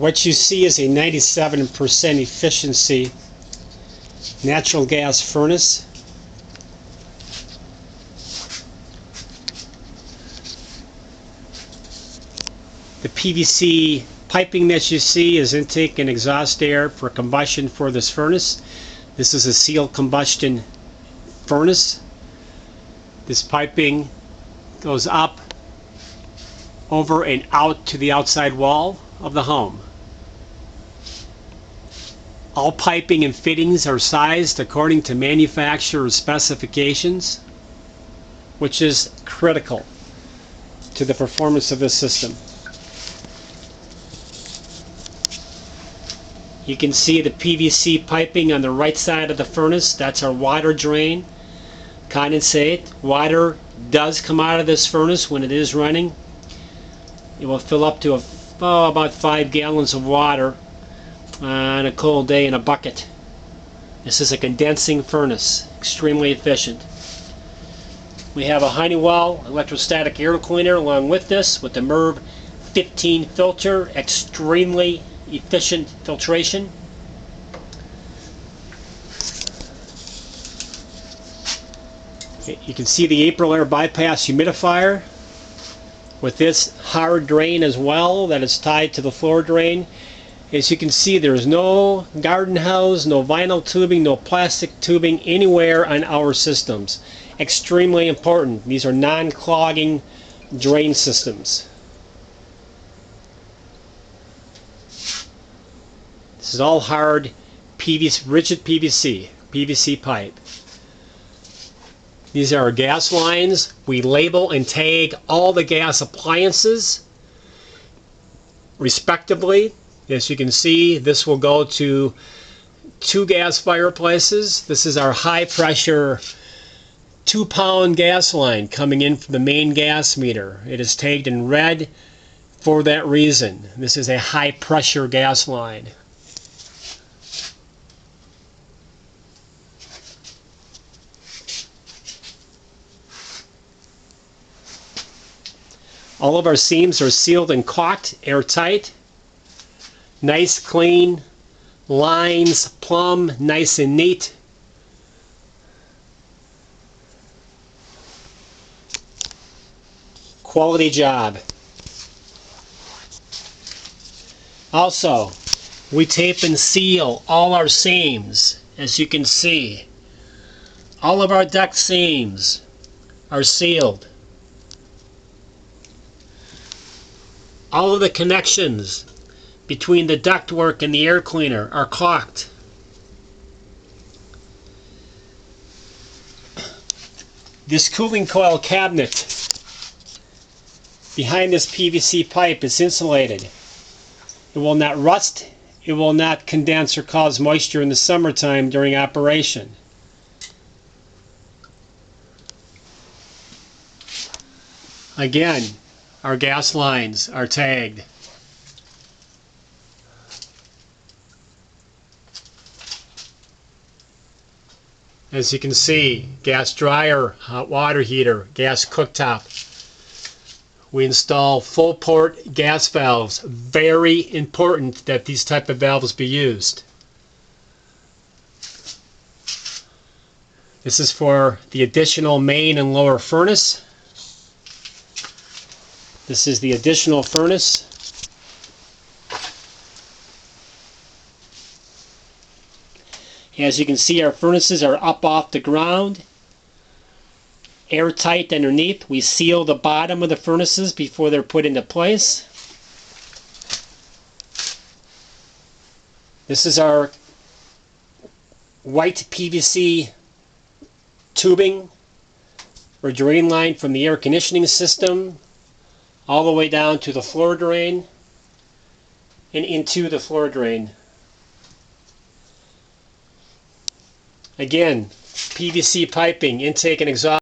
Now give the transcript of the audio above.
What you see is a 97% efficiency natural gas furnace. The PVC piping that you see is intake and exhaust air for combustion for this furnace. This is a sealed combustion furnace. This piping goes up, over and out to the outside wall of the home. All piping and fittings are sized according to manufacturer's specifications, which is critical to the performance of this system. You can see the PVC piping on the right side of the furnace. That's our water drain. Condensate. Water does come out of this furnace when it is running. It will fill up to about 5 gallons of water on a cold day in a bucket. This is a condensing furnace, extremely efficient. We have a Honeywell electrostatic air cleaner along with this, with the MERV 15 filter, extremely efficient filtration. You can see the April air bypass humidifier with this hard drain as well that is tied to the floor drain. As you can see, there is no garden hose, no vinyl tubing, no plastic tubing anywhere on our systems. Extremely important. These are non-clogging drain systems. This is all hard PVC, rigid PVC pipe. These are our gas lines. We label and tag all the gas appliances respectively. As you can see, this will go to 2 gas fireplaces. This is our high pressure 2-pound gas line coming in from the main gas meter. It is tagged in red for that reason. This is a high pressure gas line. All of our seams are sealed and caulked, airtight. Nice, clean lines, plumb, nice and neat. Quality job. Also, we tape and seal all our seams, as you can see. All of our duct seams are sealed. All of the connections between the ductwork and the air cleaner are caulked. This cooling coil cabinet behind this PVC pipe is insulated. It will not rust, it will not condense or cause moisture in the summertime during operation. Again, our gas lines are tagged. As you can see, gas dryer, hot water heater, gas cooktop. We install full port gas valves. Very important that these type of valves be used. This is for the additional main and lower furnace. This is the additional furnace. As you can see, our furnaces are up off the ground, airtight underneath. We seal the bottom of the furnaces before they're put into place. This is our white PVC tubing or drain line from the air conditioning system all the way down to the floor drain and into the floor drain. Again, PVC piping, intake and exhaust.